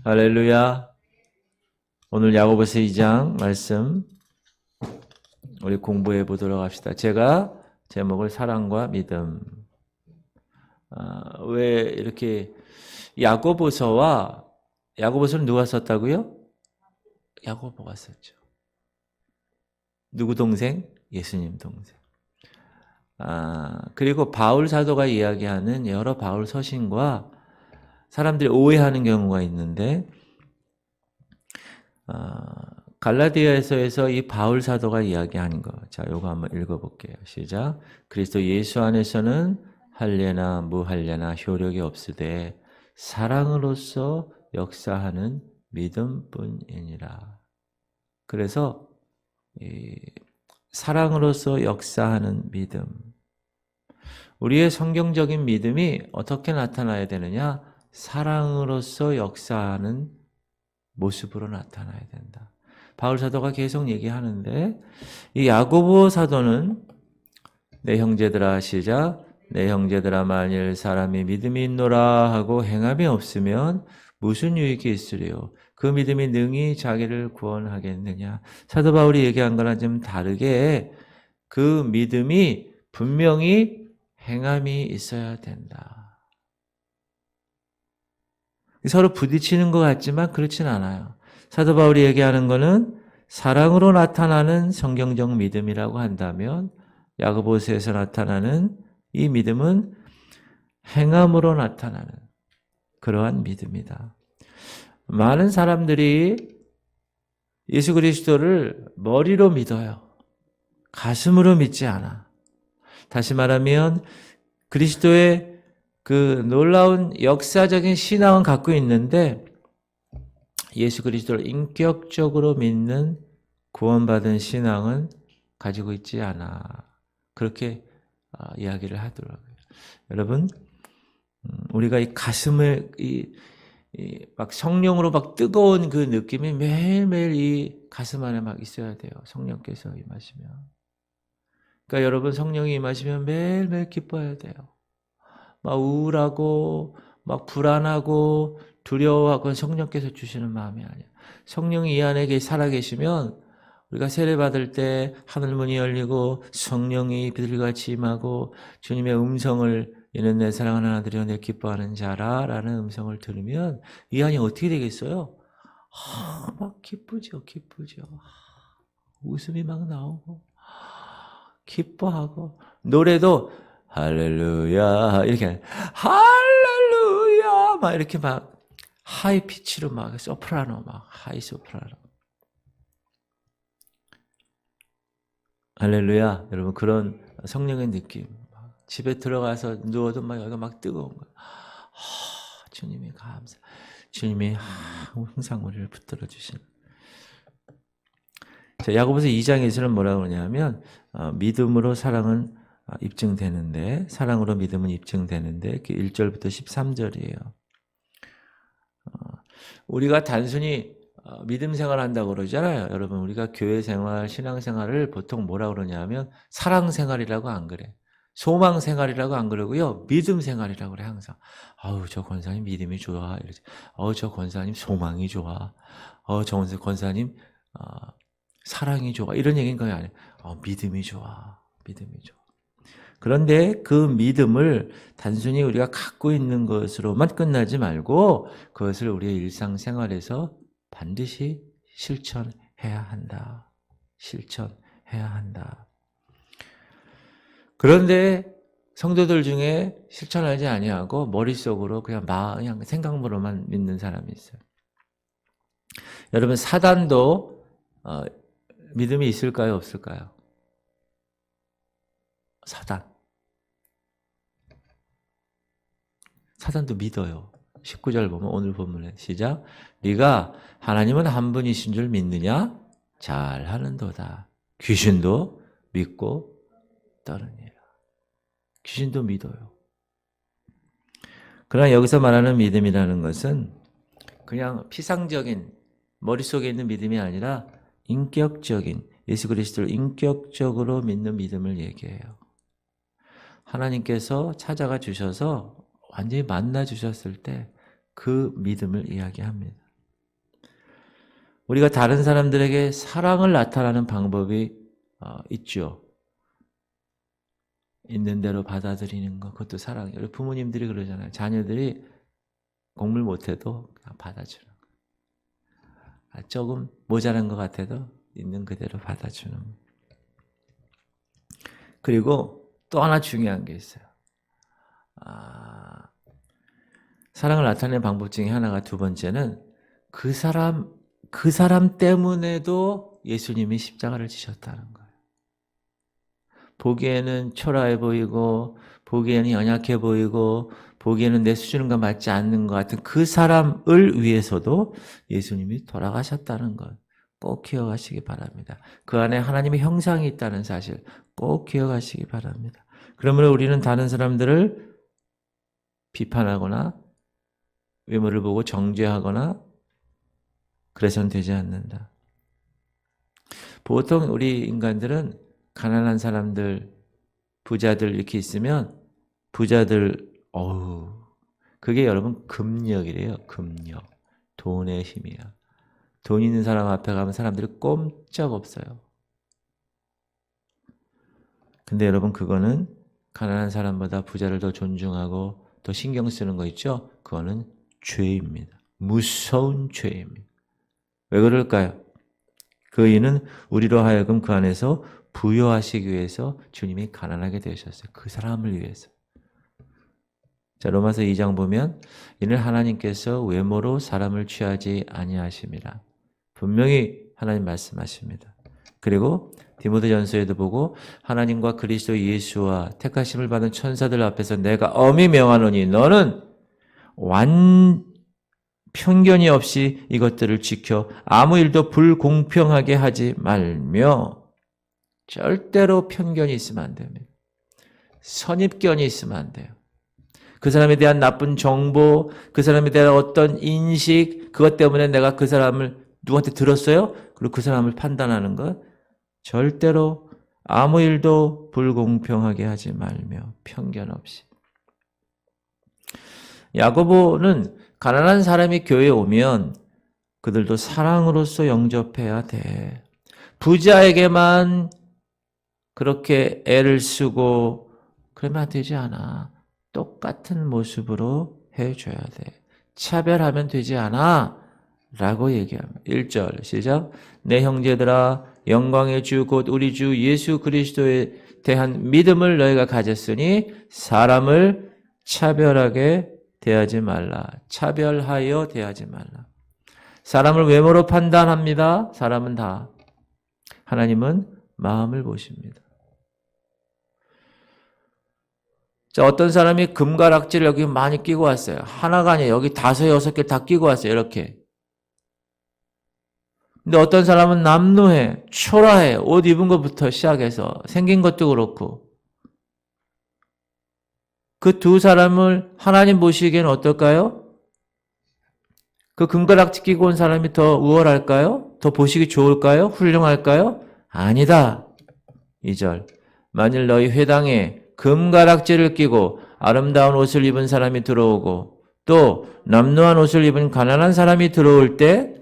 할렐루야. 오늘 야고보서 2장 말씀 우리 공부해 보도록 합시다. 제가 제목을 사랑과 믿음. 왜 이렇게 야고보서는 누가 썼다고요? 야고보가 썼죠. 누구 동생? 예수님 동생. 그리고 바울 사도가 이야기하는 여러 바울 서신과 사람들이 오해하는 경우가 있는데 갈라디아서에서 이 바울 사도가 이야기하는 거. 자, 요거 한번 읽어볼게요. 시작. 그리스도 예수 안에서는 할례나 무할례나 효력이 없으되 사랑으로서 역사하는 믿음뿐이니라. 그래서 사랑으로서 역사하는 믿음. 우리의 성경적인 믿음이 어떻게 나타나야 되느냐? 사랑으로서 역사하는 모습으로 나타나야 된다. 바울 사도가 계속 얘기하는데 이 야고보 사도는 내 형제들아 시작. 내 형제들아 만일 사람이 믿음이 있노라 하고 행함이 없으면 무슨 유익이 있으리요? 그 믿음이 능히 자기를 구원하겠느냐? 사도 바울이 얘기한 거랑 좀 다르게 그 믿음이 분명히 행함이 있어야 된다. 서로 부딪히는 것 같지만 그렇진 않아요. 사도 바울이 얘기하는 거는 사랑으로 나타나는 성경적 믿음이라고 한다면 야고보서에서 나타나는 이 믿음은 행함으로 나타나는 그러한 믿음이다. 많은 사람들이 예수 그리스도를 머리로 믿어요. 가슴으로 믿지 않아. 다시 말하면 그리스도의 그 놀라운 역사적인 신앙은 갖고 있는데 예수 그리스도를 인격적으로 믿는 구원받은 신앙은 가지고 있지 않아. 그렇게 이야기를 하더라고요. 여러분, 우리가 이 가슴을 막 성령으로 막 뜨거운 그 느낌이 매일매일 이 가슴 안에 막 있어야 돼요. 성령께서 임하시면. 그러니까 여러분 성령이 임하시면 매일매일 기뻐해야 돼요. 막 우울하고 막 불안하고 두려워하고 성령께서 주시는 마음이 아니에요. 성령이 이 안에 살아계시면 우리가 세례받을 때 하늘문이 열리고 성령이 비둘기같이 임하고 주님의 음성을 이는 내 사랑하는 아들이여 내 기뻐하는 자라 라는 음성을 들으면 이 안이 어떻게 되겠어요? 막 기쁘죠. 웃음이 막 나오고 기뻐하고 노래도 할렐루야 이렇게 할렐루야 막 이렇게 막 하이 피치로 막 소프라노 막 하이 소프라노 할렐루야 여러분 그런 성령의 느낌 집에 들어가서 누워도 막 여기가 막 뜨거운 거야. 주님이 감사 주님이 항상 우리를 붙들어 주시는 자, 야고보서 2장에서는 뭐라고 그러냐면 믿음으로 사랑은 입증되는데 사랑으로 믿음은 입증되는데 1절부터 13절이에요. 우리가 단순히 믿음 생활한다고 그러잖아요. 여러분 우리가 교회 생활, 신앙 생활을 보통 뭐라고 그러냐면 사랑 생활이라고 안 그래. 소망 생활이라고 안 그러고요. 믿음 생활이라고 그래 항상. 아우 저 권사님 믿음이 좋아. 이러지. 저 권사님 소망이 좋아. 저 권사님 사랑이 좋아. 이런 얘기인 거예요. 아니에요. 믿음이 좋아. 그런데 그 믿음을 단순히 우리가 갖고 있는 것으로만 끝나지 말고 그것을 우리의 일상생활에서 반드시 실천해야 한다. 그런데 성도들 중에 실천하지 아니하고 머릿속으로 그냥 생각으로만 믿는 사람이 있어요. 여러분 사단도 믿음이 있을까요? 없을까요? 사단도 믿어요. 19절 보면 오늘 본문에 시작. 네가 하나님은 한 분이신 줄 믿느냐? 잘하는도다. 귀신도 믿고 떠느니라. 귀신도 믿어요. 그러나 여기서 말하는 믿음이라는 것은 그냥 피상적인 머릿속에 있는 믿음이 아니라 인격적인 예수 그리스도를 인격적으로 믿는 믿음을 얘기해요. 하나님께서 찾아가 주셔서 완전히 만나 주셨을 때 그 믿음을 이야기합니다. 우리가 다른 사람들에게 사랑을 나타내는 방법이 있죠. 있는 대로 받아들이는 것, 그것도 사랑이에요. 우리 부모님들이 그러잖아요. 자녀들이 공부를 못해도 그냥 받아주는 거. 조금 모자란 것 같아도 있는 그대로 받아주는 거. 그리고 또 하나 중요한 게 있어요. 사랑을 나타내는 방법 중에 하나가 두 번째는 그 사람 때문에도 예수님이 십자가를 지셨다는 거예요. 보기에는 초라해 보이고, 보기에는 연약해 보이고, 보기에는 내 수준과 맞지 않는 것 같은 그 사람을 위해서도 예수님이 돌아가셨다는 것 꼭 기억하시기 바랍니다. 그 안에 하나님의 형상이 있다는 사실 꼭 기억하시기 바랍니다. 그러므로 우리는 다른 사람들을 비판하거나 외모를 보고 정죄하거나 그래서는 되지 않는다. 보통 우리 인간들은 가난한 사람들, 부자들 이렇게 있으면 부자들, 그게 여러분 금력이래요. 금력. 돈의 힘이야. 돈 있는 사람 앞에 가면 사람들이 꼼짝없어요. 근데 여러분 그거는 가난한 사람보다 부자를 더 존중하고 더 신경 쓰는 거 있죠? 그거는 죄입니다. 무서운 죄입니다. 왜 그럴까요? 그 이유는 우리로 하여금 그 안에서 부여하시기 위해서 주님이 가난하게 되셨어요. 그 사람을 위해서. 자, 로마서 2장 보면 이는 하나님께서 외모로 사람을 취하지 아니하심이라. 분명히 하나님 말씀하십니다. 그리고 디모데전서에도 보고 하나님과 그리스도 예수와 택하심을 받은 천사들 앞에서 내가 엄히 명하노니 너는 편견이 없이 이것들을 지켜 아무 일도 불공평하게 하지 말며. 절대로 편견이 있으면 안 됩니다. 선입견이 있으면 안 돼요. 그 사람에 대한 나쁜 정보, 그 사람에 대한 어떤 인식, 그것 때문에 내가 그 사람을 누구한테 들었어요? 그리고 그 사람을 판단하는 것 절대로 아무 일도 불공평하게 하지 말며 편견 없이. 야고보는 가난한 사람이 교회에 오면 그들도 사랑으로서 영접해야 돼. 부자에게만 그렇게 애를 쓰고 그러면 안 되지 않아. 똑같은 모습으로 해줘야 돼. 차별하면 되지 않아. 라고 얘기합니다. 1절 시작. 내 형제들아 영광의 주 곧 우리 주 예수 그리스도에 대한 믿음을 너희가 가졌으니 사람을 차별하게 대하지 말라. 차별하여 대하지 말라. 사람을 외모로 판단합니다. 사람은 다. 하나님은 마음을 보십니다. 자, 어떤 사람이 금가락지를 여기 많이 끼고 왔어요. 하나가 아니에요. 여기 5, 6개 다 끼고 왔어요. 이렇게. 근데 어떤 사람은 남루해, 초라해, 옷 입은 것부터 시작해서 생긴 것도 그렇고. 그 두 사람을 하나님 보시기에는 어떨까요? 그 금가락지 끼고 온 사람이 더 우월할까요? 더 보시기 좋을까요? 훌륭할까요? 아니다. 2절. 만일 너희 회당에 금가락지를 끼고 아름다운 옷을 입은 사람이 들어오고 또 남루한 옷을 입은 가난한 사람이 들어올 때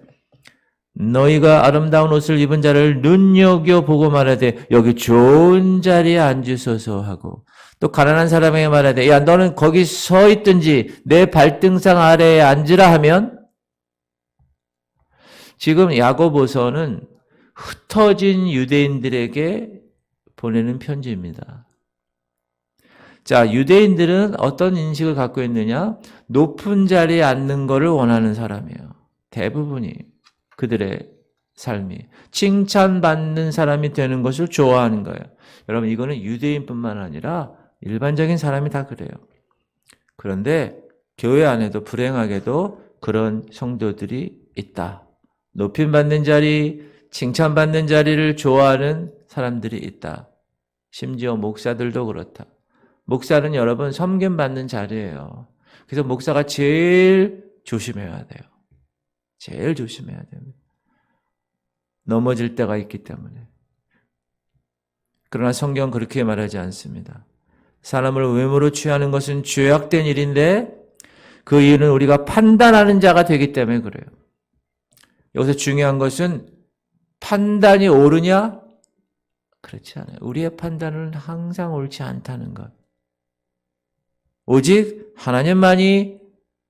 너희가 아름다운 옷을 입은 자를 눈여겨보고 말하되 여기 좋은 자리에 앉으소서 하고 또 가난한 사람에게 말하되 야 너는 거기 서 있든지 내 발등상 아래에 앉으라 하면 지금 야고보서는 흩어진 유대인들에게 보내는 편지입니다. 자, 유대인들은 어떤 인식을 갖고 있느냐? 높은 자리에 앉는 것을 원하는 사람이에요. 대부분이 그들의 삶이 칭찬받는 사람이 되는 것을 좋아하는 거예요. 여러분 이거는 유대인뿐만 아니라 일반적인 사람이 다 그래요. 그런데 교회 안에도 불행하게도 그런 성도들이 있다. 높임받는 자리, 칭찬받는 자리를 좋아하는 사람들이 있다. 심지어 목사들도 그렇다. 목사는 여러분 섬김받는 자리예요. 그래서 목사가 제일 조심해야 돼요. 제일 조심해야 됩니다. 넘어질 때가 있기 때문에. 그러나 성경은 그렇게 말하지 않습니다. 사람을 외모로 취하는 것은 죄악된 일인데 그 이유는 우리가 판단하는 자가 되기 때문에 그래요. 여기서 중요한 것은 판단이 옳으냐? 그렇지 않아요. 우리의 판단은 항상 옳지 않다는 것. 오직 하나님만이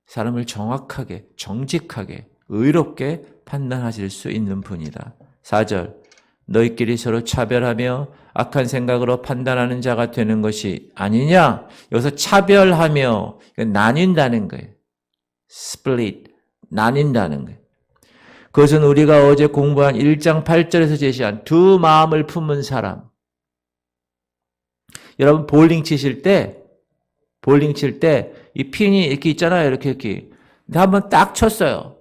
사람을 정확하게, 정직하게, 의롭게 판단하실 수 있는 분이다. 4절, 너희끼리 서로 차별하며 악한 생각으로 판단하는 자가 되는 것이 아니냐? 여기서 차별하며 나뉜다는 거예요. split, 나뉜다는 거예요. 그것은 우리가 어제 공부한 1장 8절에서 제시한 두 마음을 품은 사람. 여러분 볼링 칠 때 이 핀이 이렇게 있잖아요. 이렇게. 근데 한번 딱 쳤어요.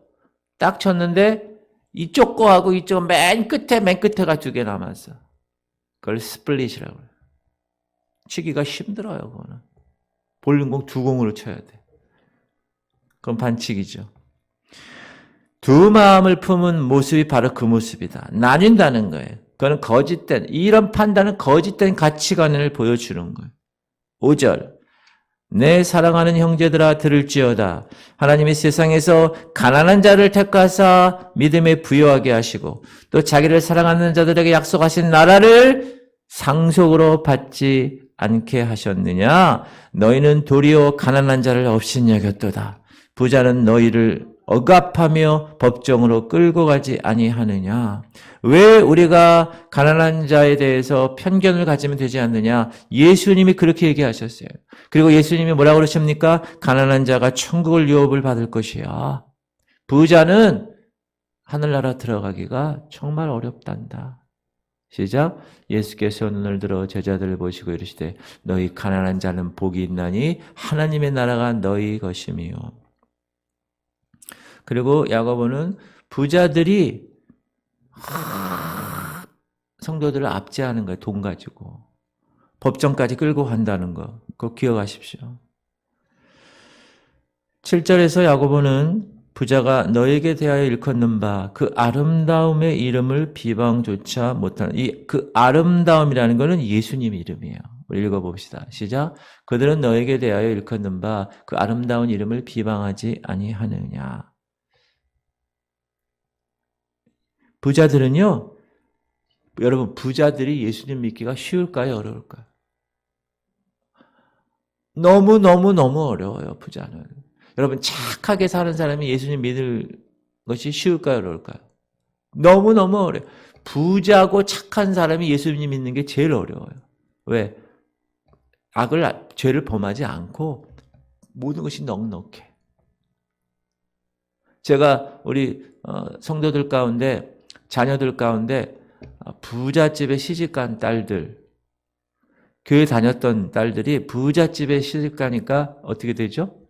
딱 쳤는데 이쪽 거하고 이쪽 맨 끝에가 두 개 남았어. 그걸 스플릿이라고 해요. 치기가 힘들어요, 그거는. 볼링공 두 공으로 쳐야 돼. 그건 반칙이죠. 두 마음을 품은 모습이 바로 그 모습이다. 나뉜다는 거예요. 그거는 거짓된, 이런 판단은 거짓된 가치관을 보여주는 거예요. 5절. 내 사랑하는 형제들아 들을지어다. 하나님이 세상에서 가난한 자를 택하사 믿음에 부여하게 하시고 또 자기를 사랑하는 자들에게 약속하신 나라를 상속으로 받지 않게 하셨느냐? 너희는 도리어 가난한 자를 없인 여겼도다. 부자는 너희를 억압하며 법정으로 끌고 가지 아니하느냐? 왜 우리가 가난한 자에 대해서 편견을 가지면 되지 않느냐? 예수님이 그렇게 얘기하셨어요. 그리고 예수님이 뭐라고 그러십니까? 가난한 자가 천국을 유업을 받을 것이야. 부자는 하늘나라 들어가기가 정말 어렵단다. 시작. 예수께서 눈을 들어 제자들을 보시고 이르시되 너희 가난한 자는 복이 있나니 하나님의 나라가 너희 것이며. 그리고 야고보는 부자들이 성도들을 압제하는 거예요. 돈 가지고. 법정까지 끌고 간다는 거. 그거 기억하십시오. 7절에서 야고보는 부자가 너에게 대하여 일컫는 바 그 아름다움의 이름을 비방조차 못하는 그 아름다움이라는 것은 예수님 이름이에요. 우리 읽어봅시다. 시작. 그들은 너에게 대하여 일컫는 바 그 아름다운 이름을 비방하지 아니하느냐. 부자들은요, 여러분, 부자들이 예수님 믿기가 쉬울까요? 어려울까요? 너무 어려워요, 부자는. 여러분, 착하게 사는 사람이 예수님 믿을 것이 쉬울까요? 어려울까요? 너무 어려워요. 부자고 착한 사람이 예수님 믿는 게 제일 어려워요. 왜? 죄를 범하지 않고 모든 것이 넉넉해. 제가 우리 성도들 가운데 자녀들 가운데 부잣집에 시집간 딸들, 교회 다녔던 딸들이 부잣집에 시집가니까 어떻게 되죠?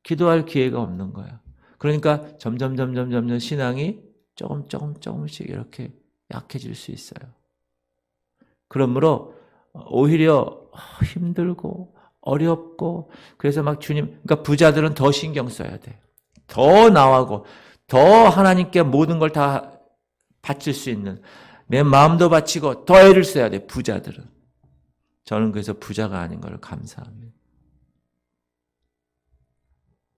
기도할 기회가 없는 거야. 그러니까 점점 신앙이 조금씩 이렇게 약해질 수 있어요. 그러므로 오히려 힘들고 어렵고 그래서 막 주님, 그러니까 부자들은 더 신경 써야 돼. 더 나아가고 더 하나님께 모든 걸 다 바칠 수 있는 내 마음도 바치고 더 애를 써야 돼. 부자들은. 저는 그래서 부자가 아닌 걸 감사합니다.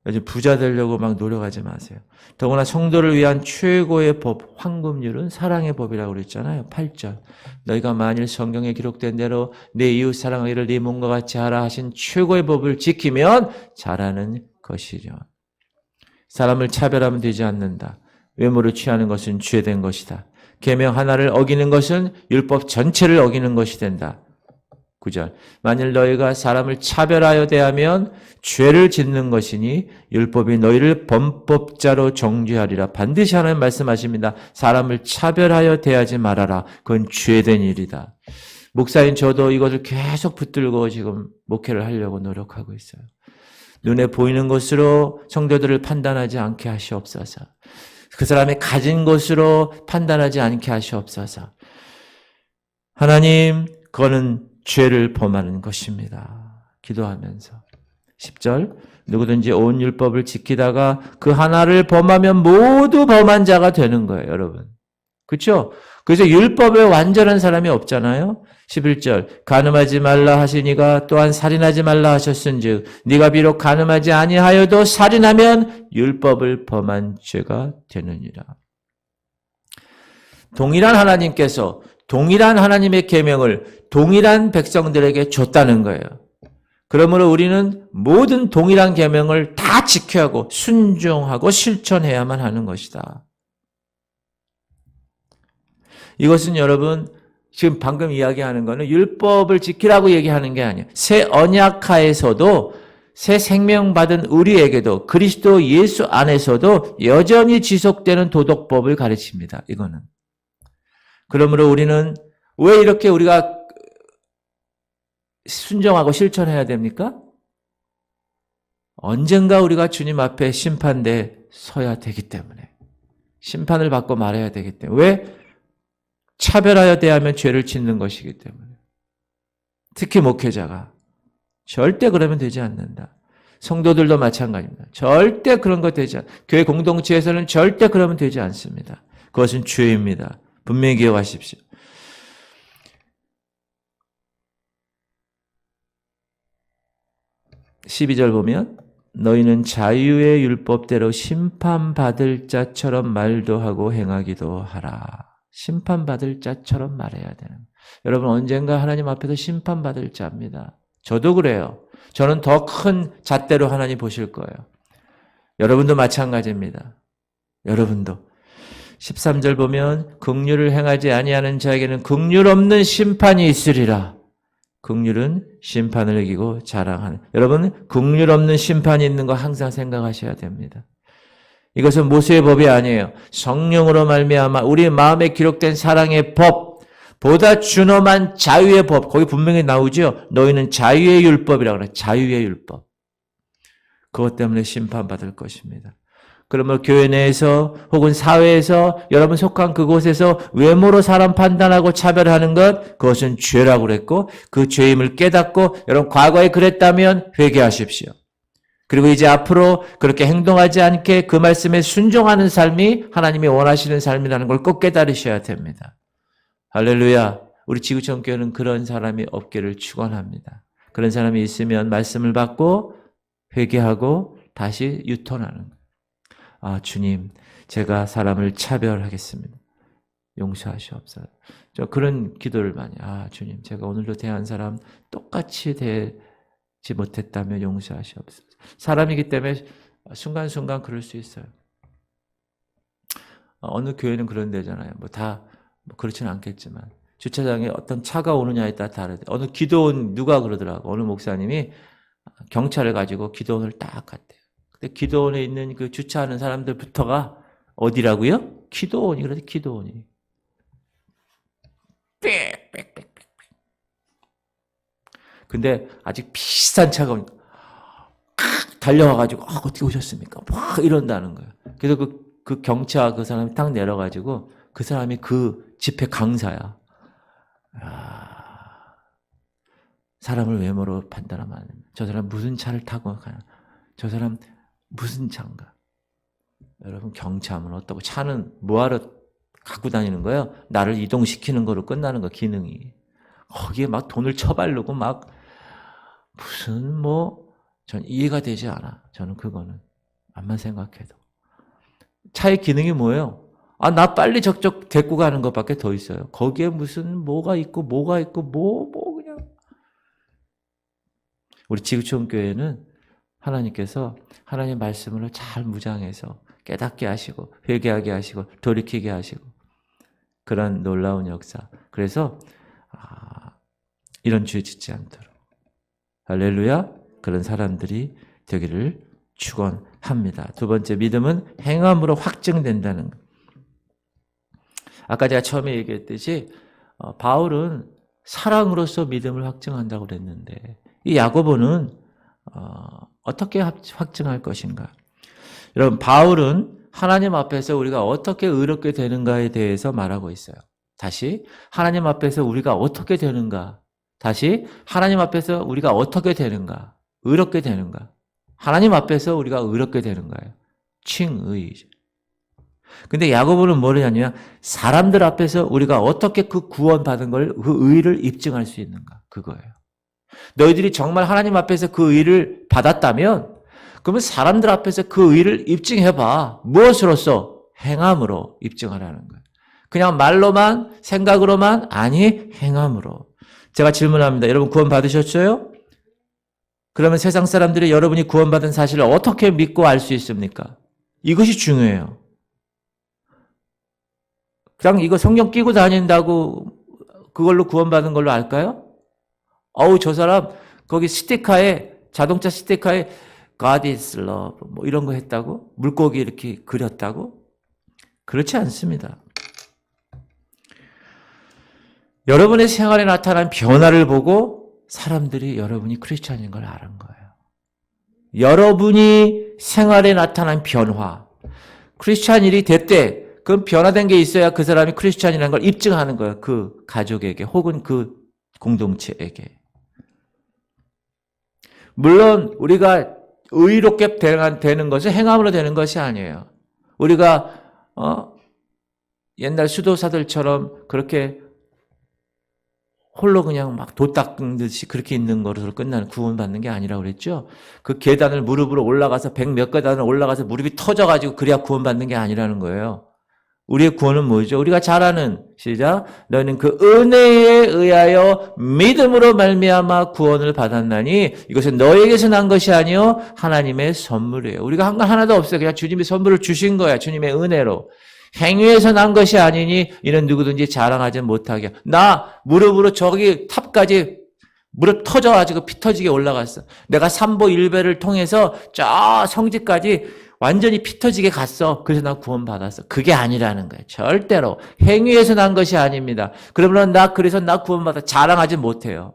요즘 부자 되려고 막 노력하지 마세요. 더구나 성도를 위한 최고의 법, 황금률은 사랑의 법이라고 그랬잖아요. 8절. 너희가 만일 성경에 기록된 대로 내 이웃 사랑하기를 네 몸과 같이 하라 하신 최고의 법을 지키면 잘하는 것이죠. 사람을 차별하면 되지 않는다. 외모를 취하는 것은 죄된 것이다. 계명 하나를 어기는 것은 율법 전체를 어기는 것이 된다. 9절. 만일 너희가 사람을 차별하여 대하면 죄를 짓는 것이니 율법이 너희를 범법자로 정죄하리라. 반드시 하나님 말씀하십니다. 사람을 차별하여 대하지 말아라. 그건 죄된 일이다. 목사인 저도 이것을 계속 붙들고 지금 목회를 하려고 노력하고 있어요. 눈에 보이는 것으로 성도들을 판단하지 않게 하시옵소서. 그 사람이 가진 것으로 판단하지 않게 하시옵소서. 하나님, 그거는 죄를 범하는 것입니다. 기도하면서. 10절. 누구든지 온 율법을 지키다가 그 하나를 범하면 모두 범한 자가 되는 거예요, 여러분. 그렇죠? 그래서 율법에 완전한 사람이 없잖아요. 11절 간음하지 말라 하시니가 또한 살인하지 말라 하셨은즉 네가 비록 간음하지 아니하여도 살인하면 율법을 범한 죄가 되느니라. 동일한 하나님께서 동일한 하나님의 계명을 동일한 백성들에게 줬다는 거예요. 그러므로 우리는 모든 동일한 계명을 다 지켜야 하고 순종하고 실천해야만 하는 것이다. 이것은 여러분 지금 방금 이야기하는 거는 율법을 지키라고 얘기하는 게 아니에요. 새 언약하에서도 새 생명 받은 우리에게도 그리스도 예수 안에서도 여전히 지속되는 도덕법을 가르칩니다. 이거는. 그러므로 우리는 왜 이렇게 우리가 순종하고 실천해야 됩니까? 언젠가 우리가 주님 앞에 심판대에 서야 되기 때문에 심판을 받고 말해야 되기 때문에 왜? 차별하여 대하면 죄를 짓는 것이기 때문에 특히 목회자가 절대 그러면 되지 않는다. 성도들도 마찬가지입니다. 절대 그런 거 되지 않습니다. 교회 공동체에서는 절대 그러면 되지 않습니다. 그것은 죄입니다. 분명히 기억하십시오. 12절 보면 너희는 자유의 율법대로 심판받을 자처럼 말도 하고 행하기도 하라. 심판받을 자처럼 말해야 되는. 여러분 언젠가 하나님 앞에서 심판받을 자입니다. 저도 그래요. 저는 더 큰 잣대로 하나님 보실 거예요. 여러분도 마찬가지입니다. 여러분도. 13절 보면 긍휼을 행하지 아니하는 자에게는 긍휼 없는 심판이 있으리라. 긍휼은 심판을 이기고 자랑하는. 여러분 긍휼 없는 심판이 있는 거 항상 생각하셔야 됩니다. 이것은 모세의 법이 아니에요. 성령으로 말미암아 우리 마음에 기록된 사랑의 법, 보다 준엄한 자유의 법. 거기 분명히 나오죠. 너희는 자유의 율법이라고 그래요. 자유의 율법. 그것 때문에 심판받을 것입니다. 그러면 교회 내에서 혹은 사회에서 여러분 속한 그곳에서 외모로 사람 판단하고 차별하는 것, 그것은 죄라고 그랬고 그 죄임을 깨닫고 여러분 과거에 그랬다면 회개하십시오. 그리고 이제 앞으로 그렇게 행동하지 않게 그 말씀에 순종하는 삶이 하나님이 원하시는 삶이라는 걸 꼭 깨달으셔야 됩니다. 할렐루야. 우리 지구촌 교회는 그런 사람이 없기를 축원합니다. 그런 사람이 있으면 말씀을 받고 회개하고 다시 유턴하는 거예요. 아, 주님, 제가 사람을 차별하겠습니다. 용서하시옵소서. 저 그런 기도를 많이. 아, 주님, 제가 오늘도 대한 사람 똑같이 대지 못했다면 용서하시옵소서. 사람이기 때문에 순간순간 그럴 수 있어요. 어느 교회는 그런 데잖아요. 뭐 그렇지는 않겠지만 주차장에 어떤 차가 오느냐에 따라 다르대. 어느 기도원 누가 그러더라고. 어느 목사님이 경찰을 가지고 기도원을 딱 갔대요. 근데 기도원에 있는 그 주차하는 사람들부터가 어디라고요? 기도원이. 그래서 기도원이. 빽빽빽빽. 근데 아직 비싼 차가 오니까 달려와가지고 어떻게 오셨습니까? 막 이런다는 거예요. 그래서 그 경찰 그 사람이 딱 내려가지고 그 사람이 그 집회 강사야. 사람을 외모로 판단하면 안 됩니다. 저 사람 무슨 차를 타고 가나? 저 사람 무슨 차인가? 여러분 경차하면 어떻고 차는 뭐하러 갖고 다니는 거예요? 나를 이동시키는 거로 끝나는 거 기능이. 거기에 막 돈을 처바르고 막 무슨 전 이해가 되지 않아. 저는 그거는 암만 생각해도. 차의 기능이 뭐예요? 나 빨리 적적 데리고 가는 것밖에 더 있어요. 거기에 무슨 뭐가 있고 그냥. 우리 지구촌 교회는 하나님께서 하나님 말씀을 잘 무장해서 깨닫게 하시고 회개하게 하시고 돌이키게 하시고 그런 놀라운 역사. 그래서 이런 죄 짓지 않도록 할렐루야. 그런 사람들이 되기를 축원합니다. 두 번째, 믿음은 행함으로 확증된다는 것. 아까 제가 처음에 얘기했듯이 바울은 사랑으로서 믿음을 확증한다고 그랬는데 이 야고보는 어떻게 확증할 것인가? 여러분, 바울은 하나님 앞에서 우리가 어떻게 의롭게 되는가에 대해서 말하고 있어요. 다시 하나님 앞에서 우리가 어떻게 되는가? 다시 하나님 앞에서 우리가 어떻게 되는가? 의롭게 되는가? 하나님 앞에서 우리가 의롭게 되는 거예요. 칭의이죠. 근데 야고보는 뭐냐면 사람들 앞에서 우리가 어떻게 그 구원받은 걸, 그 의를 입증할 수 있는가. 그거예요. 너희들이 정말 하나님 앞에서 그 의를 받았다면 그러면 사람들 앞에서 그 의를 입증해봐. 무엇으로써? 행함으로 입증하라는 거예요. 그냥 말로만, 생각으로만? 아니, 행함으로. 제가 질문합니다. 여러분 구원 받으셨어요? 그러면 세상 사람들이 여러분이 구원받은 사실을 어떻게 믿고 알 수 있습니까? 이것이 중요해요. 그냥 이거 성경 끼고 다닌다고 그걸로 구원받은 걸로 알까요? 어우, 저 사람 거기 스티커에, 자동차 스티커에 God is love 뭐 이런 거 했다고? 물고기 이렇게 그렸다고? 그렇지 않습니다. 여러분의 생활에 나타난 변화를 보고 사람들이 여러분이 크리스찬인 걸 아는 거예요. 여러분이 생활에 나타난 변화, 크리스찬 일이 됐대. 그럼 변화된 게 있어야 그 사람이 크리스찬이라는 걸 입증하는 거예요. 그 가족에게 혹은 그 공동체에게. 물론 우리가 의롭게 되는 것은 행함으로 되는 것이 아니에요. 우리가 옛날 수도사들처럼 그렇게 홀로 그냥 막 도 닦듯이 그렇게 있는 것으로 끝나는 구원받는 게 아니라고 그랬죠. 그 계단을 무릎으로 올라가서 100몇 계단을 올라가서 무릎이 터져가지고 그래야 구원받는 게 아니라는 거예요. 우리의 구원은 뭐죠? 우리가 잘 아는 시작. 너희는 그 은혜에 의하여 믿음으로 말미암아 구원을 받았나니 이것은 너희에게서 난 것이 아니요 하나님의 선물이에요. 우리가 한 건 하나도 없어요. 그냥 주님이 선물을 주신 거야. 주님의 은혜로. 행위에서 난 것이 아니니 이는 누구든지 자랑하지 못하게. 나 무릎으로 저기 탑까지 무릎 터져가지고 피 터지게 올라갔어. 내가 삼보 일배를 통해서 저 성지까지 완전히 피 터지게 갔어. 그래서 나 구원받았어. 그게 아니라는 거예요. 절대로. 행위에서 난 것이 아닙니다. 그러면 그래서 나 구원받아 자랑하지 못해요.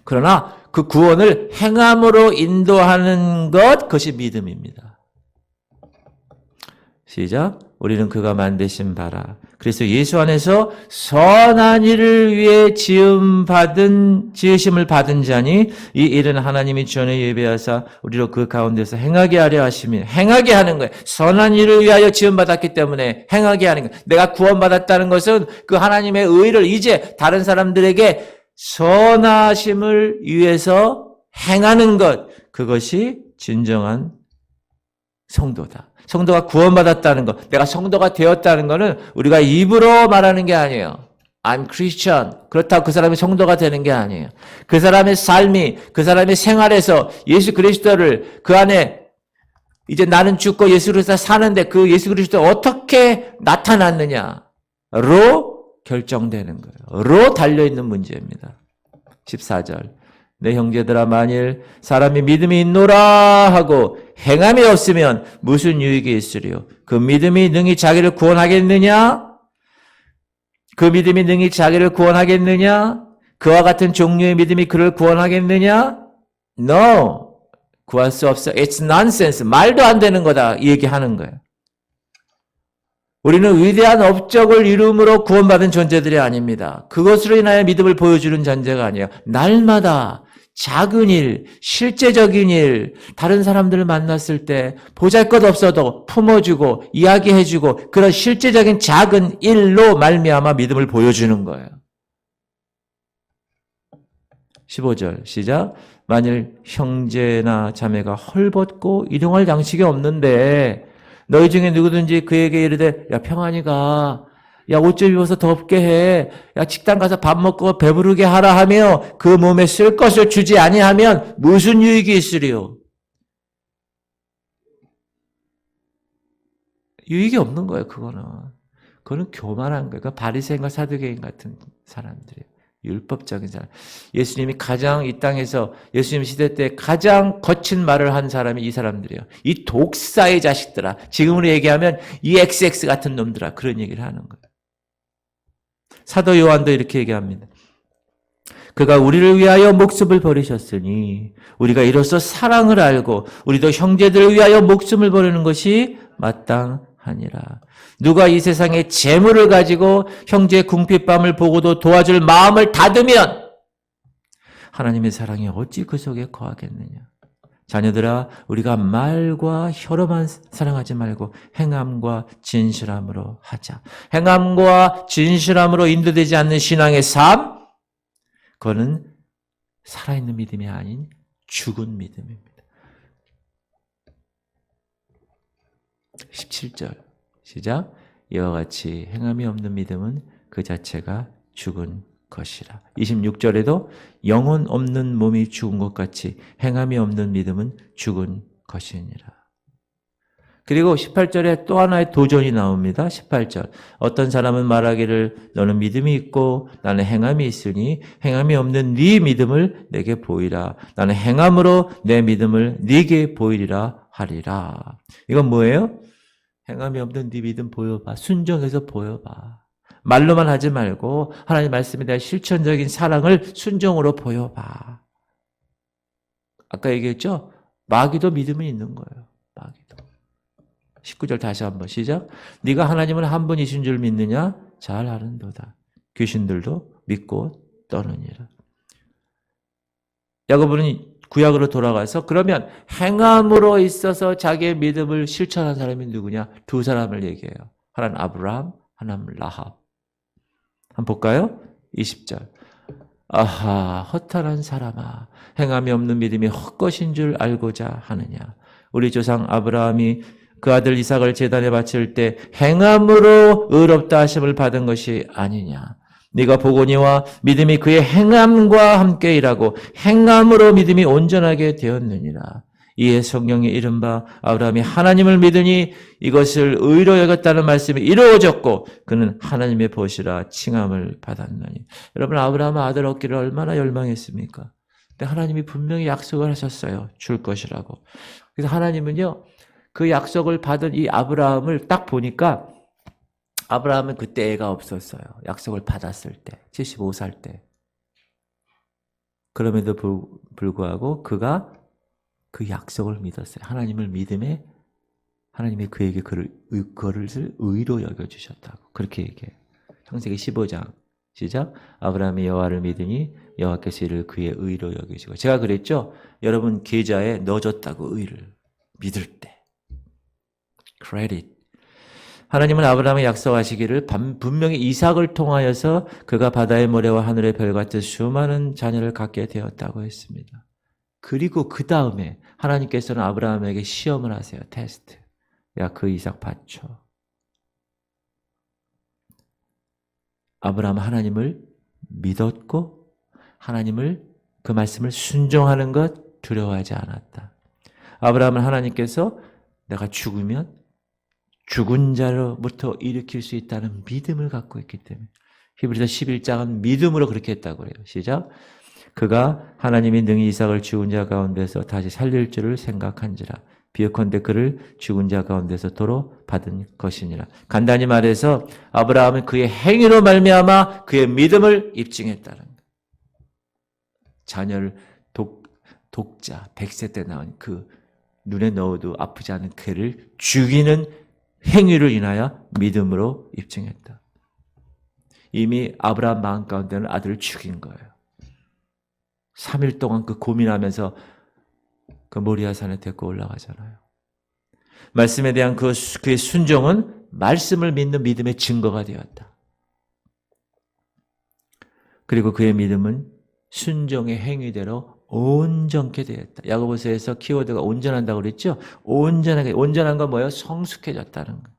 그러나 그 구원을 행함으로 인도하는 것, 그것이 믿음입니다. 시작. 우리는 그가 만드신 바라. 그래서 예수 안에서 선한 일을 위해 지으심을 받은 자니 이 일은 하나님이 전에 예배하사 우리로 그 가운데서 행하게 하려 하시며 행하게 하는 거예요. 선한 일을 위하여 지음받았기 때문에 행하게 하는 거예요. 내가 구원받았다는 것은 그 하나님의 의를 이제 다른 사람들에게 선하심을 위해서 행하는 것. 그것이 진정한 성도다. 성도가 구원받았다는 것, 내가 성도가 되었다는 것은 우리가 입으로 말하는 게 아니에요. I'm Christian. 그렇다고 그 사람이 성도가 되는 게 아니에요. 그 사람의 삶이, 그 사람의 생활에서 예수 그리스도를 그 안에 이제 나는 죽고 예수 그리스도 사는데 그 예수 그리스도 어떻게 나타났느냐로 결정되는 거예요. 로 달려있는 문제입니다. 14절. 내 형제들아 만일 사람이 믿음이 있노라 하고 행함이 없으면 무슨 유익이 있으리요? 그 믿음이 능히 자기를 구원하겠느냐? 그 믿음이 능히 자기를 구원하겠느냐? 그와 같은 종류의 믿음이 그를 구원하겠느냐? No. 구할 수 없어. It's nonsense. 말도 안 되는 거다. 이 얘기하는 거예요. 우리는 위대한 업적을 이룸으로 구원받은 존재들이 아닙니다. 그것으로 인하여 믿음을 보여주는 존재가 아니에요. 날마다 작은 일, 실제적인 일, 다른 사람들을 만났을 때 보잘것없어도 품어주고 이야기해주고 그런 실제적인 작은 일로 말미암아 믿음을 보여주는 거예요. 15절 시작. 만일 형제나 자매가 헐벗고 일용할 양식이 없는데 너희 중에 누구든지 그에게 이르되 야 평안이가 야 옷 좀 입어서 덥게 해. 야 식당 가서 밥 먹고 배부르게 하라 하며 그 몸에 쓸 것을 주지 아니하면 무슨 유익이 있으리요? 유익이 없는 거예요. 그거는 교만한 거예요. 바리새인과 사두개인 같은 사람들이에요. 율법적인 사람. 예수님이 가장 이 땅에서 예수님 시대 때 가장 거친 말을 한 사람이 이 사람들이에요. 이 독사의 자식들아. 지금으로 얘기하면 이 XX 같은 놈들아. 그런 얘기를 하는 거예요. 사도 요한도 이렇게 얘기합니다. 그가 우리를 위하여 목숨을 버리셨으니 우리가 이로써 사랑을 알고 우리도 형제들을 위하여 목숨을 버리는 것이 마땅하니라. 누가 이 세상에 재물을 가지고 형제의 궁핍함을 보고도 도와줄 마음을 닫으면 하나님의 사랑이 어찌 그 속에 거하겠느냐. 자녀들아 우리가 말과 혀로만 사랑하지 말고 행함과 진실함으로 하자. 행함과 진실함으로 인도되지 않는 신앙의 삶, 그거는 살아있는 믿음이 아닌 죽은 믿음입니다. 17절 시작. 이와 같이 행함이 없는 믿음은 그 자체가 죽은 것이라. 26절에도 영혼 없는 몸이 죽은 것 같이 행함이 없는 믿음은 죽은 것이니라. 그리고 18절에 또 하나의 도전이 나옵니다. 18절. 어떤 사람은 말하기를 너는 믿음이 있고 나는 행함이 있으니 행함이 없는 네 믿음을 내게 보이라. 나는 행함으로 내 믿음을 네게 보이리라 하리라. 이건 뭐예요? 행함이 없는 네 믿음 보여봐. 순종해서 보여봐. 말로만 하지 말고 하나님 말씀에 대한 실천적인 사랑을 순종으로 보여봐. 아까 얘기했죠? 마귀도 믿음이 있는 거예요. 마귀도. 19절 다시 한번 시작. 네가 하나님은 한 분이신 줄 믿느냐? 잘 아는도다. 귀신들도 믿고 떠느니라. 야고보는 구약으로 돌아가서 그러면 행함으로 있어서 자기의 믿음을 실천한 사람이 누구냐? 두 사람을 얘기해요. 하나는 아브라함, 하나는 라합. 한번 볼까요? 20절. 아하, 허탄한 사람아, 행함이 없는 믿음이 헛것인 줄 알고자 하느냐? 우리 조상 아브라함이 그 아들 이삭을 제단에 바칠 때 행함으로 의롭다 하심을 받은 것이 아니냐? 네가 보거니와 믿음이 그의 행함과 함께 일하고 행함으로 믿음이 온전하게 되었느니라. 이에 성경에 이른바 아브라함이 하나님을 믿으니 이것을 의로 여겼다는 말씀이 이루어졌고 그는 하나님의 보시라 칭함을 받았느니. 여러분, 아브라함은 아들 얻기를 얼마나 열망했습니까? 근데 하나님이 분명히 약속을 하셨어요. 줄 것이라고. 그래서 하나님은요, 그 약속을 받은 이 아브라함을 딱 보니까 아브라함은 그때 애가 없었어요. 약속을 받았을 때. 75살 때. 그럼에도 불구하고 그가 그 약속을 믿었어요. 하나님을 믿음에 하나님이 그에게 그것을 의로 여겨주셨다고. 그렇게 얘기해요. 창세기 15장. 시작. 아브라함이 여호와를 믿으니 여호와께서 이를 그의 의로 여기시고. 제가 그랬죠. 여러분 계좌에 넣어줬다고 의를. 믿을 때. 크레딧. 하나님은 아브라함에 약속하시기를 분명히 이삭을 통하여서 그가 바다의 모래와 하늘의 별 같은 수많은 자녀를 갖게 되었다고 했습니다. 그리고 그 다음에 하나님께서는 아브라함에게 시험을 하세요. 테스트. 야, 그 이삭 바쳐. 아브라함은 하나님을 믿었고 하나님을 그 말씀을 순종하는 것 두려워하지 않았다. 아브라함은 하나님께서 내가 죽으면 죽은 자로부터 일으킬 수 있다는 믿음을 갖고 있기 때문에 히브리서 11장은 믿음으로 그렇게 했다고 그래요. 시작. 그가 하나님이 능히 이삭을 죽은 자 가운데서 다시 살릴 줄을 생각한지라. 비유컨대 그를 죽은 자 가운데서 도로 받은 것이니라. 간단히 말해서 아브라함은 그의 행위로 말미암아 그의 믿음을 입증했다는 거예요. 자녀를 독자 100세 때 나온 그 눈에 넣어도 아프지 않은 개를 죽이는 행위를 인하여 믿음으로 입증했다. 이미 아브라함 마음 가운데는 아들을 죽인 거예요. 3일 동안 그 고민하면서 그 모리아산에 데리고 올라가잖아요. 말씀에 대한 그의 순종은 말씀을 믿는 믿음의 증거가 되었다. 그리고 그의 믿음은 순종의 행위대로 온전케 되었다. 야고보서에서 키워드가 온전한다고 그랬죠? 온전한 건 뭐예요? 성숙해졌다는 거.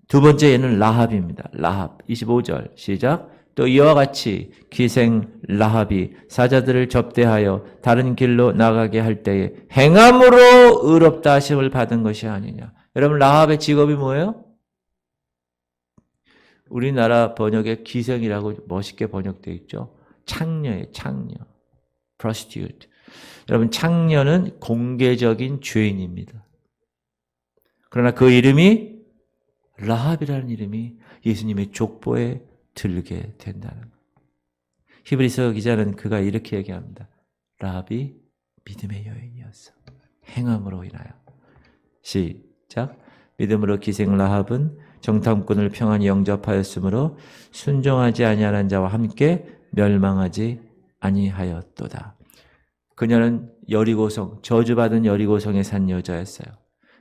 두 번째 얘는 라합입니다. 라합 25절 시작. 또 이와 같이 기생 라합이 사자들을 접대하여 다른 길로 나가게 할 때에 행함으로 의롭다 하심을 받은 것이 아니냐. 여러분, 라합의 직업이 뭐예요? 우리나라 번역에 기생이라고 멋있게 번역되어 있죠. 창녀예요. 창녀. prostitute. 여러분, 창녀는 공개적인 죄인입니다. 그러나 그 이름이 라합이라는 이름이 예수님의 족보에 들게 된다는 거예요. 히브리서 기자는 그가 이렇게 얘기합니다. 라합이 믿음의 여인이었어. 행함으로 인하여. 시작. 믿음으로 기생 라합은 정탐꾼을 평안히 영접하였으므로 순종하지 아니하는 자와 함께 멸망하지 아니하였도다. 그녀는 여리고성, 저주받은 여리고성에 산 여자였어요.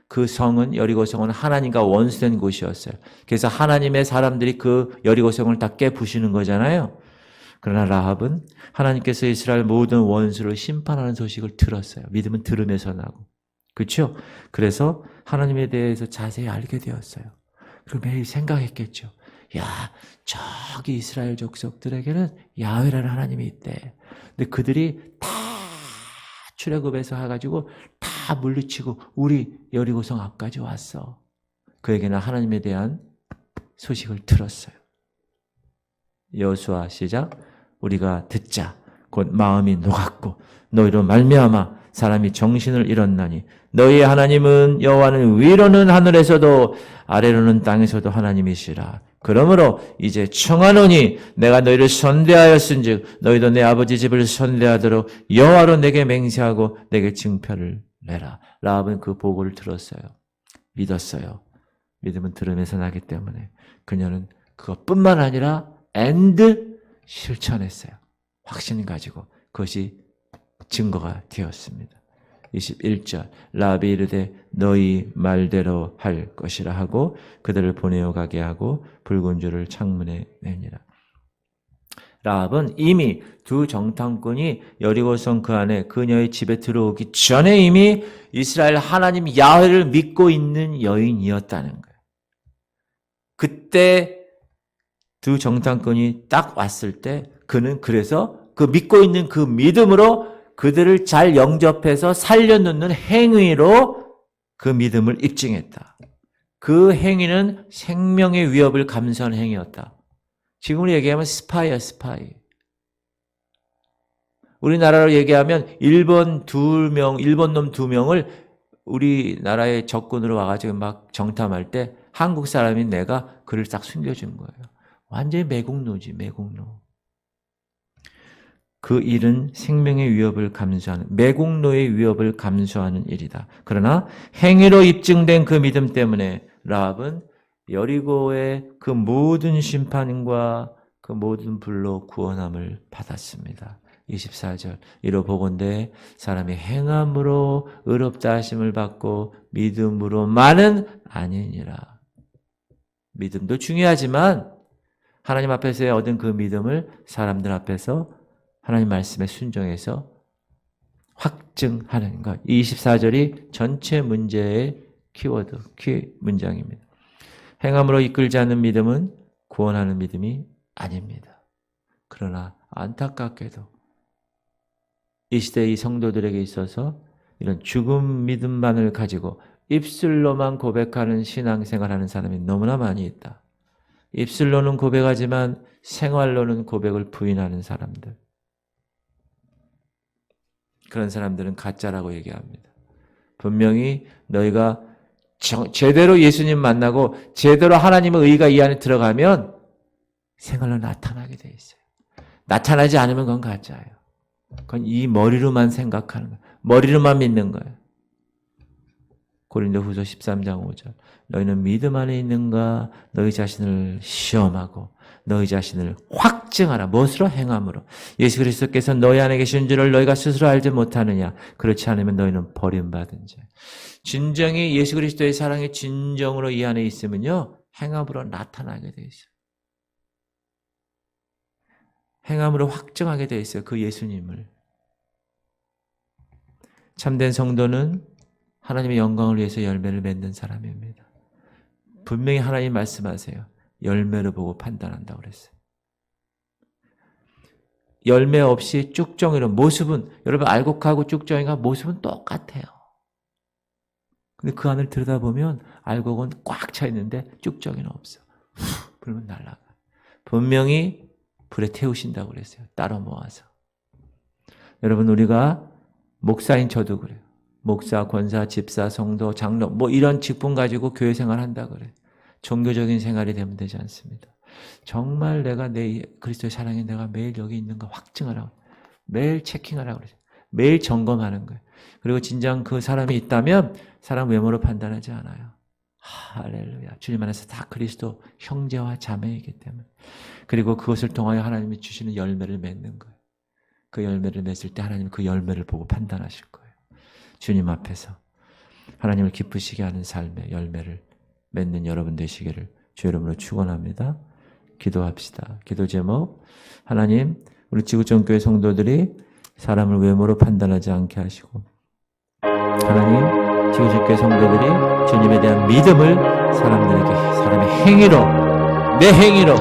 그 성은 여리고성은 하나님과 원수된 곳이었어요. 그래서 하나님의 사람들이 그 여리고성을 다 깨부시는 거잖아요. 그러나 라합은 하나님께서 이스라엘 모든 원수를 심판하는 소식을 들었어요. 믿음은 들으면서 나고. 그렇죠? 그래서 하나님에 대해서 자세히 알게 되었어요. 그리고 매일 생각했겠죠. 야, 저기 이스라엘 족속들에게는 야훼라는 하나님이 있대. 근데 그들이 다 출애굽해서 해가지고 다 물리치고 우리 여리고성 앞까지 왔어. 그에게는 하나님에 대한 소식을 들었어요. 여호수아 시작. 우리가 듣자. 곧 마음이 녹았고 너희로 말미암아 사람이 정신을 잃었나니 너희의 하나님은 여호와는 위로는 하늘에서도 아래로는 땅에서도 하나님이시라. 그러므로 이제 청하노니 내가 너희를 선대하였은즉 너희도 내 아버지 집을 선대하도록 여호와로 내게 맹세하고 내게 증표를 내라. 라합은 그 보고를 들었어요. 믿었어요. 믿음은 들으면서 나기 때문에 그녀는 그것뿐만 아니라 실천했어요. 확신 가지고 그것이 증거가 되었습니다. 21절 라합이 이르되 너희 말대로 할 것이라 하고 그들을 보내어 가게 하고 붉은 줄을 창문에 매니라. 라합은 이미 두 정탐꾼이 여리고성 그 안에 그녀의 집에 들어오기 전에 이미 이스라엘 하나님 야훼를 믿고 있는 여인이었다는 거예요. 그때 두 정탐꾼이 딱 왔을 때 그는 그래서 그 믿고 있는 그 믿음으로 그들을 잘 영접해서 살려놓는 행위로 그 믿음을 입증했다. 그 행위는 생명의 위협을 감수한 행위였다. 지금으로 얘기하면 스파이야, 스파이. 우리나라로 얘기하면 일본 놈 2명을 우리나라의 적군으로 와가지고 막 정탐할 때 한국 사람인 내가 그를 딱 숨겨준 거예요. 완전히 매국노지, 매국노. 그 일은 생명의 위협을 감수하는, 매국노의 위협을 감수하는 일이다. 그러나 행위로 입증된 그 믿음 때문에 라합은 여리고의 그 모든 심판과 그 모든 불로 구원함을 받았습니다. 24절 이로 보건대 사람이 행함으로 의롭다 하심을 받고 믿음으로만은 아니니라. 믿음도 중요하지만 하나님 앞에서 얻은 그 믿음을 사람들 앞에서 하나님 말씀에 순종해서 확증하는 것. 24절이 전체 문제의 키워드, 키 문장입니다. 행함으로 이끌지 않는 믿음은 구원하는 믿음이 아닙니다. 그러나 안타깝게도 이 시대의 성도들에게 있어서 이런 죽음 믿음만을 가지고 입술로만 고백하는 신앙생활하는 사람이 너무나 많이 있다. 입술로는 고백하지만 생활로는 고백을 부인하는 사람들. 그런 사람들은 가짜라고 얘기합니다. 분명히 너희가 제대로 예수님 만나고 제대로 하나님의 의가 이 안에 들어가면 생활로 나타나게 돼 있어요. 나타나지 않으면 그건 가짜예요. 그건 이 머리로만 생각하는 거예요. 머리로만 믿는 거예요. 고린도후서 13장 5절 너희는 믿음 안에 있는가 너희 자신을 시험하고 너희 자신을 확증하라. 무엇으로? 행함으로. 예수 그리스도께서 너희 안에 계신 줄을 너희가 스스로 알지 못하느냐. 그렇지 않으면 너희는 버림받은 자. 진정이 예수 그리스도의 사랑이 진정으로 이 안에 있으면요. 행함으로 나타나게 돼 있어요. 행함으로 확증하게 돼 있어요. 그 예수님을. 참된 성도는 하나님의 영광을 위해서 열매를 맺는 사람입니다. 분명히 하나님 말씀하세요. 열매를 보고 판단한다고 그랬어요. 열매 없이 쭉정이로 모습은 여러분 알곡하고 쭉정이가 모습은 똑같아요. 근데 그 안을 들여다보면 알곡은 꽉 차 있는데 쭉정이는 없어. 후, 불면 날아가. 분명히 불에 태우신다고 그랬어요. 따로 모아서. 여러분 우리가 목사인 저도 그래요. 목사, 권사, 집사, 성도, 장로 뭐 이런 직분 가지고 교회 생활한다 그래요. 종교적인 생활이 되면 되지 않습니다. 정말 내가 내 그리스도의 사랑에 내가 매일 여기 있는가 확증하라고 매일 체킹하라고 그러죠. 매일 점검하는 거예요. 그리고 진정 그 사람이 있다면 사람 외모로 판단하지 않아요. 할렐루야. 주님 안에서 다 그리스도 형제와 자매이기 때문에. 그리고 그것을 통하여 하나님이 주시는 열매를 맺는 거예요. 그 열매를 맺을 때 하나님 그 열매를 보고 판단하실 거예요. 주님 앞에서 하나님을 기쁘시게 하는 삶의 열매를 맺는 여러분 되시기를 주 이름으로 축원합니다. 기도합시다. 기도 제목, 하나님 우리 지구촌교회 성도들이 사람을 외모로 판단하지 않게 하시고, 하나님 지구촌교회 성도들이 주님에 대한 믿음을 사람의 행위로, 내 행위로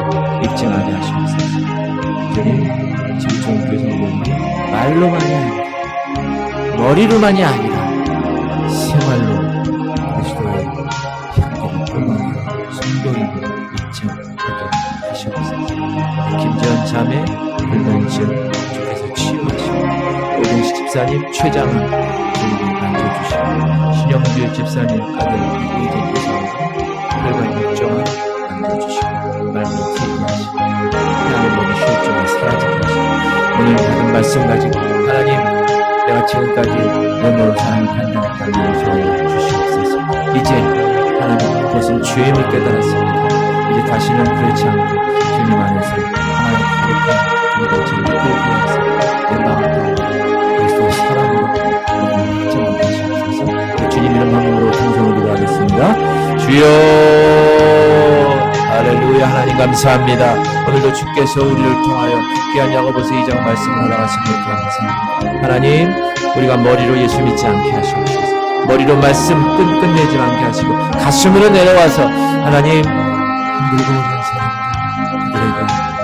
입증하게 하시옵소서. 주님, 지구촌교회 성도들이 말로만이 아니라 머리로만이 아니라 생활로 그리스도의 향기를 뿜어내어 성도임을 입증하게 하시옵소서. 김재현 자매 불면증 주께서 치유하시고, 오동식 집사님 췌장암 주님이 만져주시고, 신영규 집사님 아들 의진 이사님 혈관 육정암 만져주시고, 말미티 하시고, 태양의 몸의 혈종을 사라지게 하시고, 오늘 받은 말씀 가지고 하나님, 내가 지금까지 외모로 사람을 판단했다는 용서해 주시옵소서. 이제 하나님 그것은 죄임을 깨달았습니다. 이제 다시는 그렇지 않고 주님 안에서 하나의 거룩한 공동체를 끌고 와서 내 마음을 그리스도의 사랑으로 확증하게 하시옵소서. 주님 이름 한번으로 동성으로 기도하겠습니다. 주여, 할렐루야. 하나님 감사합니다. 오늘도 주께서 우리를 통하여 귀한 야고보서 2장 말씀을 허락하신 것 감사합니다. 하나님, 우리가 머리로 예수 믿지 않게 하시옵소서. 머리로 말씀 끝내지 않게 하시고 가슴으로 내려와서 하나님, 힘들고 오는 사람들, 그들에게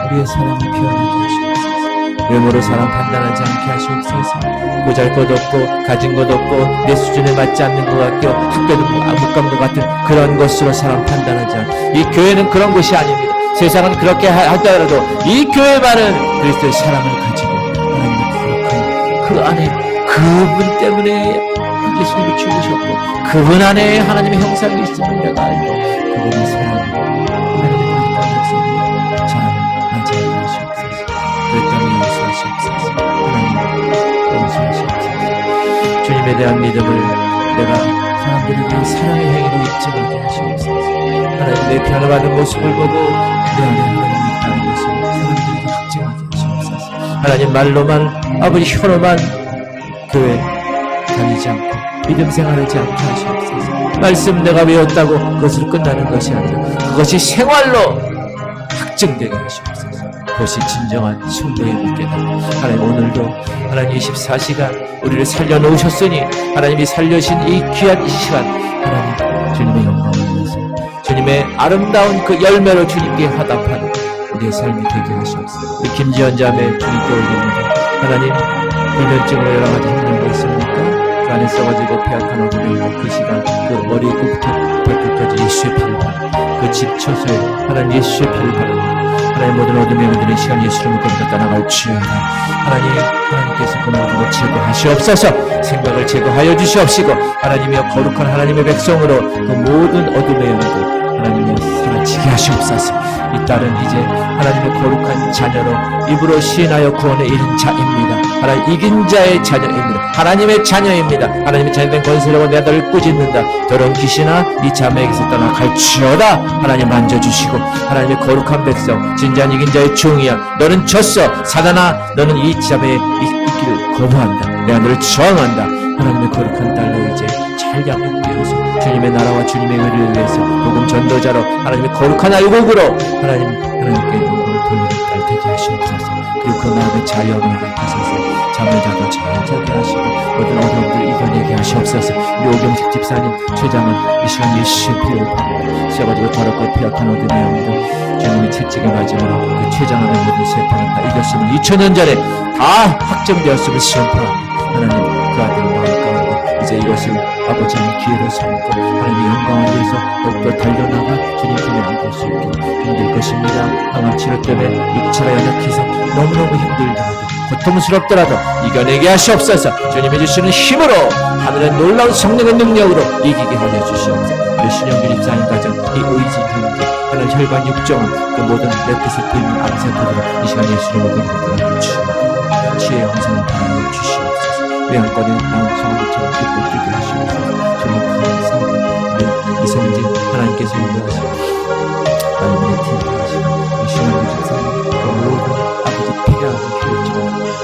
우리의 사랑을 표현하게 하시옵소서. 외모로 사람 판단하지 않게 하시옵소서. 보잘것없고 가진 것 없고 내 수준에 맞지 않는 것 같고 학교도 못 간 것 같은 그런 것으로 사람 판단하지 않고, 이 교회는 그런 곳이 아닙니다. 세상은 그렇게 하더라도 이 교회만은 그리스도의 사랑을 가지고 하나님의 거룩한 그 안에 그분 때문에 예수님이 죽으셨고 그분 안에 하나님의 형상이 있음을 내가 알고 그분의 사랑으로 하나님의 거룩한 역사를 잘 맞이하게 하시옵소서. 그랬다면 용서하시옵소서. 하나님 용서하시옵소서. 주님에 대한 믿음을 내가 사람들에게 사랑의 행위로 입증하게 하시옵소서. 하나님 내 변화받은 모습을 보고 내 안에 하나님이 있다는 것을 사람들에게 확증하게 하시옵소서. 하나님 말로만, 아버지 혀로만 교회 다니지 않고 믿음 생활하지 않게 하시옵소서. 말씀 내가 외웠다고 그것으로 끝나는 것이 아니라 그것이 생활로 확증되게 하시옵소서. 그것이 진정한 숭배의 무게다. 하나님 오늘도 하나님 24시간 우리를 살려놓으셨으니 하나님이 살려신 이 귀한 이 시간 하나님 주님의 영광을 위해서 주님의 아름다운 그 열매로 주님께 화답하는 우리의 삶이 되게 하시옵소서. 우리 김지연 자매 주님께 올립니다. 하나님 불면증으로 여러 가지 힘든 거 있습니까? 그 안에 써가지고 폐악한 어둠에 있는 그 시간, 그 머리끝부터 발끝까지 예수의 피를 바라, 그 집 처소에 하나님 예수의 피를 바라. 하나님 모든 어둠에 묻는 시간 예수를 거기서 떠나갈지어다. 하나님께서 그 모든 것 제거하시옵소서. 생각을 제거하여 주시옵시고 하나님이여 거룩한 하나님의 백성으로 그 모든 어둠의 영들 하나님이여 사라지게 하시옵소서. 이 딸은 이제 하나님의 거룩한 자녀로 입으로 시인하여 구원에 이른 자입니다. 하나님 이긴 자의 자녀입니다. 하나님의 자녀입니다. 하나님의 자녀된 권세라고 내 아들을 꾸짖는다. 더러운 귀신아 이 자매에게서 떠나갈지어다. 하나님 만져주시고 하나님의 거룩한 백성 진지한 이긴 자의 종이야. 너는 졌어. 사단아 너는 이 자매의 있기를 거부한다. 내 아들을 저항한다. 하나님의 거룩한 딸로 이제 잘 양육되어서 주님의 나라와 주님의 의를 위해서 복음 전도자로 하나님의 거룩한 알곡으로 하나님께 영광을 돌리는 딸 되게 하시옵소서. 그리고 그 마음의 자유함을 베푸소서. 잠을 자도 잘 자게 하시고 모든 어려움들을 이겨내게 하시옵소서. 우리 오경식 집사님 췌장은 이 시간 예수의 피를 받고 쇠가지고 더럽고 폐악한 어둠의 영도 주님의 채찍을 맞으므로 그 췌장함의 모든 세포는 다 이겼음을 2000년 전에 다 확정되었음을 시험포합니다. 하나님 그 아들의 마음 가운데 이제 이것을 아버지 하나님 기회로 삼고 하나님의 영광을 위해서 더욱더 달려나가 주님 품에 안길 수 있게 힘들 것입니다. 항암 치료 때문에 육체가 연약해서 너무너무 힘들더라도 고통스럽더라도 이겨내게 하시옵소서. 주님이 주시는 힘으로 하늘의 놀라운 성령의 능력으로 이기게 하여 주시옵소서. 우리 신영균 입사님 가정 이 의지 경제 하늘 혈관 육정은 그 모든 레프세포 있는 암세포들 이 시간 예수님을 건너들어 주시옵소서. 치의 영성을 바라며 주시옵소서. 외양권에 나온 성부처럼 기뻐 뛰게 하시옵소서. 주님 감사합니다. 이성진 하나님께서 인도하시고 하나님의 팀을 하시고 이 신영균 집사님 그 모든 아버지 필요한 필요지만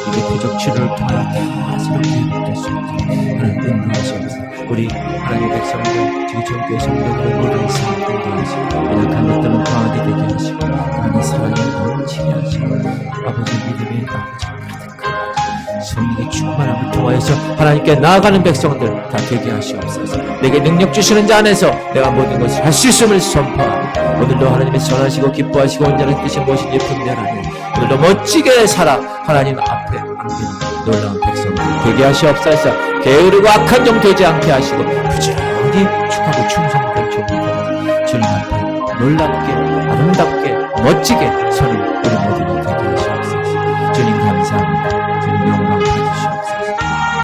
이게 영적 치료를 통하여 다스럽게 회복될 수 있도록 하나님 인도하시옵소서. 우리 하나님의 백성들, 지구촌교회 성도들의 모든 사업들 도와주시고 연약한 것들은 강하게 되게 하시고 하나님 사랑에 넘치게 하시고 아버지 믿음의 아버지 성령의 충만함을 통하여서 하나님께 나아가는 백성들 다 되게 하시옵소서. 내게 능력 주시는 자 안에서 내가 모든 것을 할 수 있음을 선포하고 오늘도 하나님의 선하시고 기뻐하시고 온전한 뜻이 무엇인지 분별하는 오늘도 멋지게 살아 하나님 앞에 안기는 놀라운 백성들 되게 하시옵소서. 게으르고 악한 종 되지 않게 하시고 부지런히 축하고 충성된 종들 주님 앞에 놀랍게 아름답게 멋지게 서는